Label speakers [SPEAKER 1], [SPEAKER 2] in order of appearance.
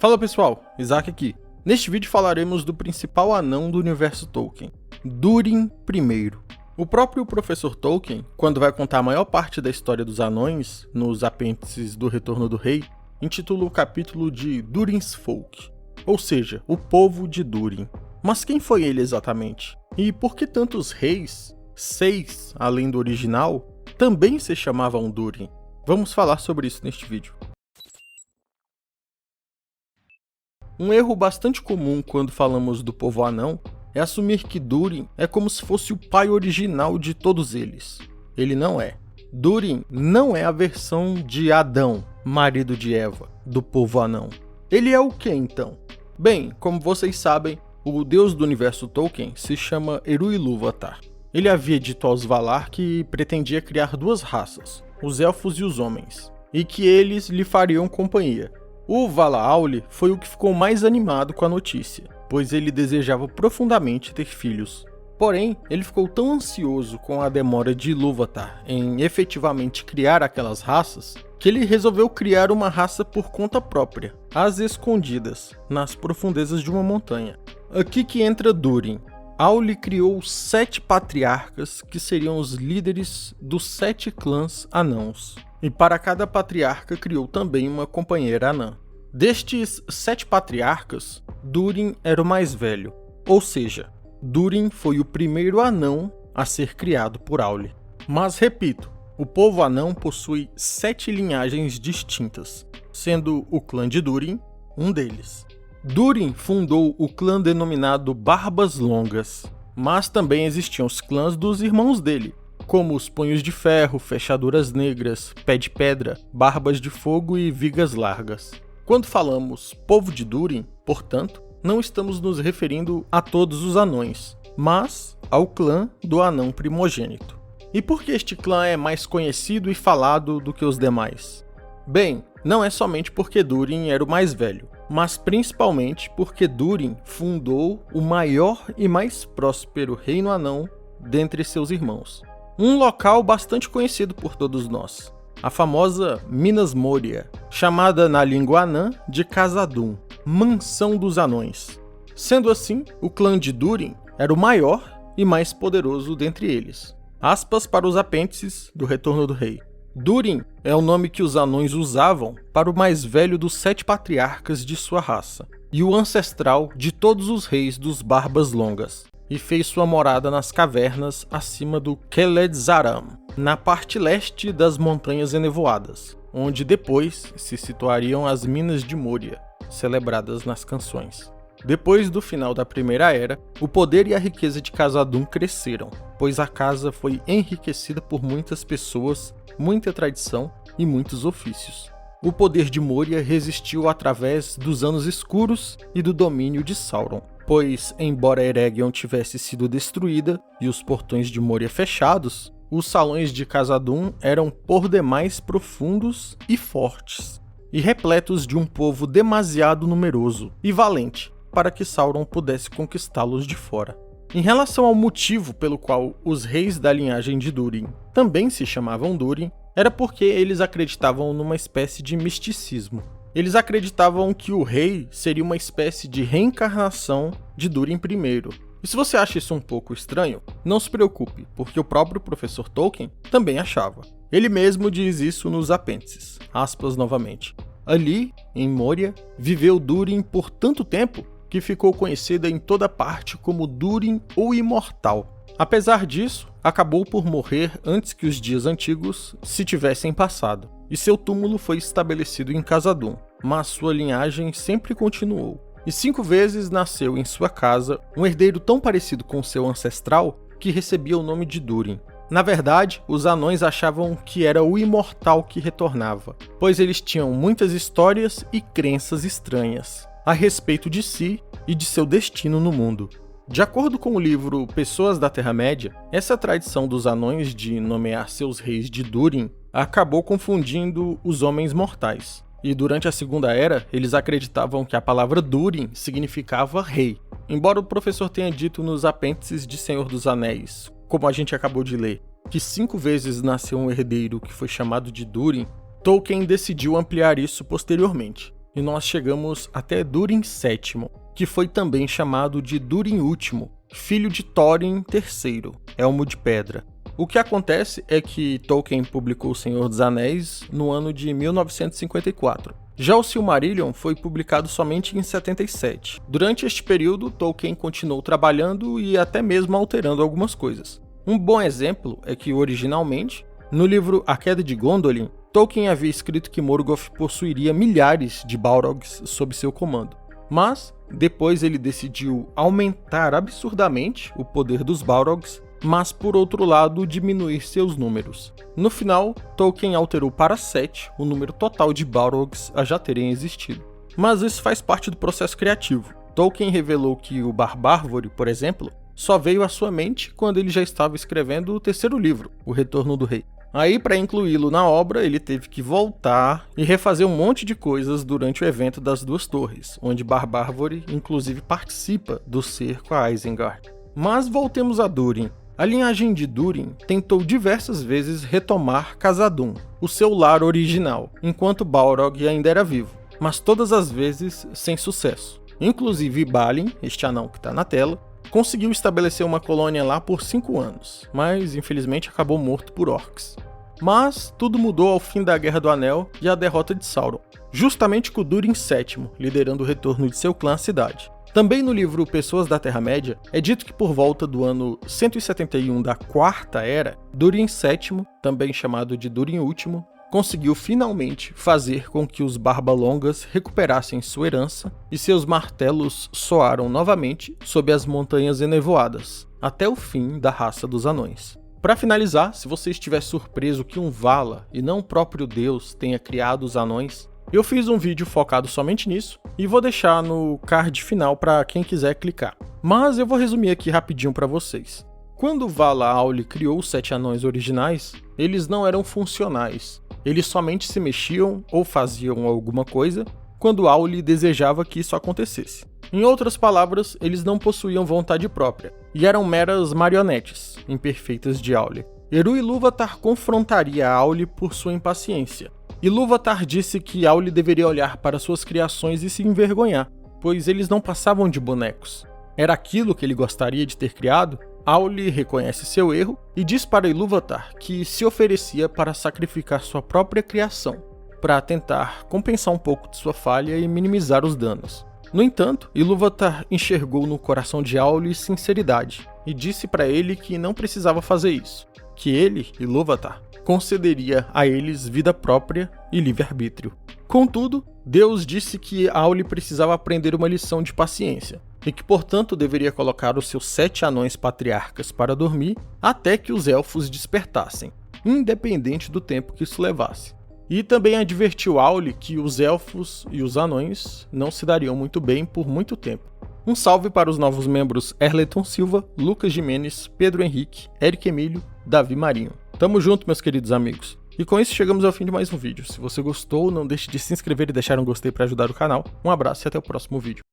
[SPEAKER 1] Fala pessoal, Isaac aqui. Neste vídeo falaremos do principal anão do universo Tolkien, Durin I. O próprio professor Tolkien, quando vai contar a maior parte da história dos anões, nos apêndices do Retorno do Rei, intitula o capítulo de Durin's Folk, ou seja, o povo de Durin. Mas quem foi ele exatamente? E por que tantos reis, 6 além do original, também se chamavam Durin? Vamos falar sobre isso neste vídeo. Um erro bastante comum quando falamos do povo anão é assumir que Durin é como se fosse o pai original de todos eles. Ele não é. Durin não é a versão de Adão, marido de Eva, do povo anão. Ele é o que então? Bem, como vocês sabem, o deus do universo Tolkien se chama Eru Ilúvatar. Ele havia dito aos Valar que pretendia criar 2 raças, os elfos e os homens, e que eles lhe fariam companhia. O Vala Aule foi o que ficou mais animado com a notícia, pois ele desejava profundamente ter filhos. Porém, ele ficou tão ansioso com a demora de Ilúvatar em efetivamente criar aquelas raças, que ele resolveu criar uma raça por conta própria, às escondidas, nas profundezas de uma montanha. Aqui que entra Durin. Aule criou 7 patriarcas que seriam os líderes dos 7 clãs anãos. E para cada patriarca criou também uma companheira anã. Destes 7 patriarcas, Durin era o mais velho, ou seja, Durin foi o primeiro anão a ser criado por Aule. Mas repito, o povo anão possui 7 linhagens distintas, sendo o clã de Durin um deles. Durin fundou o clã denominado Barbas Longas, mas também existiam os clãs dos irmãos dele, como os Punhos de Ferro, Fechaduras Negras, Pé de Pedra, Barbas de Fogo e Vigas Largas. Quando falamos povo de Durin, portanto, não estamos nos referindo a todos os anões, mas ao clã do anão primogênito. E por que este clã é mais conhecido e falado do que os demais? Bem, não é somente porque Durin era o mais velho, mas principalmente porque Durin fundou o maior e mais próspero reino anão dentre seus irmãos. Um local bastante conhecido por todos nós, a famosa Minas Moria, chamada na língua anã de Khazad-dûm, Mansão dos Anões. Sendo assim, o clã de Durin era o maior e mais poderoso dentre eles. Aspas para os apêndices do Retorno do Rei. Durin é o nome que os anões usavam para o mais velho dos 7 patriarcas de sua raça, e o ancestral de todos os reis dos Barbas Longas, e fez sua morada nas cavernas acima do Kheled-Zaram, na parte leste das Montanhas Enevoadas, onde depois se situariam as Minas de Moria, celebradas nas canções. Depois do final da Primeira Era, o poder e a riqueza de Khazad-dûm cresceram, pois a casa foi enriquecida por muitas pessoas, muita tradição e muitos ofícios. O poder de Moria resistiu através dos anos escuros e do domínio de Sauron, pois, embora Eregion tivesse sido destruída e os portões de Moria fechados, os salões de Khazad-dûm eram por demais profundos e fortes, e repletos de um povo demasiado numeroso e valente para que Sauron pudesse conquistá-los de fora. Em relação ao motivo pelo qual os reis da linhagem de Durin também se chamavam Durin, era porque eles acreditavam numa espécie de misticismo. Eles acreditavam que o rei seria uma espécie de reencarnação de Durin I. E se você acha isso um pouco estranho, não se preocupe, porque o próprio professor Tolkien também achava. Ele mesmo diz isso nos apêndices, aspas novamente. Ali, em Moria, viveu Durin por tanto tempo que ficou conhecida em toda parte como Durin o Imortal. Apesar disso, acabou por morrer antes que os dias antigos se tivessem passado, e seu túmulo foi estabelecido em Khazad-dûm, mas sua linhagem sempre continuou. E 5 vezes nasceu em sua casa um herdeiro tão parecido com seu ancestral que recebia o nome de Durin. Na verdade, os anões achavam que era o Imortal que retornava, pois eles tinham muitas histórias e crenças estranhas a respeito de si e de seu destino no mundo. De acordo com o livro Pessoas da Terra-média, essa tradição dos anões de nomear seus reis de Durin acabou confundindo os homens mortais. E durante a Segunda Era, eles acreditavam que a palavra Durin significava rei. Embora o professor tenha dito nos apêndices de Senhor dos Anéis, como a gente acabou de ler, que 5 vezes nasceu um herdeiro que foi chamado de Durin, Tolkien decidiu ampliar isso posteriormente. e nós chegamos até Durin VII, que foi também chamado de Durin Último, filho de Thorin III, Elmo de Pedra. O que acontece é que Tolkien publicou O Senhor dos Anéis no ano de 1954. Já o Silmarillion foi publicado somente em 77. Durante este período, Tolkien continuou trabalhando e até mesmo alterando algumas coisas. Um bom exemplo é que, originalmente, no livro A Queda de Gondolin, Tolkien havia escrito que Morgoth possuiria milhares de Balrogs sob seu comando. Mas, depois ele decidiu aumentar absurdamente o poder dos Balrogs, mas por outro lado diminuir seus números. No final, Tolkien alterou para 7 o número total de Balrogs a já terem existido. Mas isso faz parte do processo criativo. Tolkien revelou que o Barbárvore, por exemplo, só veio à sua mente quando ele já estava escrevendo o terceiro livro, O Retorno do Rei. Aí, para incluí-lo na obra, ele teve que voltar e refazer um monte de coisas durante o evento das Duas Torres, onde Barbárvore inclusive participa do cerco a Isengard. Mas voltemos a Durin. A linhagem de Durin tentou diversas vezes retomar Khazad-dûm, o seu lar original, enquanto Balrog ainda era vivo, mas todas as vezes sem sucesso. Inclusive Balin, este anão que está na tela, conseguiu estabelecer uma colônia lá por 5 anos, mas infelizmente acabou morto por orcs. Mas tudo mudou ao fim da Guerra do Anel e a derrota de Sauron, justamente com Durin VII liderando o retorno de seu clã à cidade. Também no livro Pessoas da Terra-média, é dito que por volta do ano 171 da Quarta Era, Durin VII, também chamado de Durin Último, conseguiu finalmente fazer com que os Barbalongas recuperassem sua herança e seus martelos soaram novamente sob as Montanhas Enevoadas, até o fim da raça dos anões. Para finalizar, se você estiver surpreso que um Vala e não o próprio Deus tenha criado os anões, eu fiz um vídeo focado somente nisso e vou deixar no card final para quem quiser clicar. Mas eu vou resumir aqui rapidinho para vocês. Quando Vala Auli criou os 7 anões originais, eles não eram funcionais. Eles somente se mexiam ou faziam alguma coisa quando Auli desejava que isso acontecesse. Em outras palavras, eles não possuíam vontade própria e eram meras marionetes imperfeitas de Auli. Eru Ilúvatar confrontaria Auli por sua impaciência. Ilúvatar disse que Auli deveria olhar para suas criações e se envergonhar, pois eles não passavam de bonecos. Era aquilo que ele gostaria de ter criado? Auli reconhece seu erro e diz para Ilúvatar que se oferecia para sacrificar sua própria criação, para tentar compensar um pouco de sua falha e minimizar os danos. No entanto, Ilúvatar enxergou no coração de Auli sinceridade e disse para ele que não precisava fazer isso, que ele, Ilúvatar, concederia a eles vida própria e livre-arbítrio. Contudo, Deus disse que Auli precisava aprender uma lição de paciência, e que, portanto, deveria colocar os seus 7 anões patriarcas para dormir até que os elfos despertassem, independente do tempo que isso levasse. E também advertiu Auli que os elfos e os anões não se dariam muito bem por muito tempo. Um salve para os novos membros Erleton Silva, Lucas Jimenez, Pedro Henrique, Eric Emílio, Davi Marinho. Tamo junto, meus queridos amigos. E com isso chegamos ao fim de mais um vídeo. Se você gostou, não deixe de se inscrever e deixar um gostei para ajudar o canal. Um abraço e até o próximo vídeo.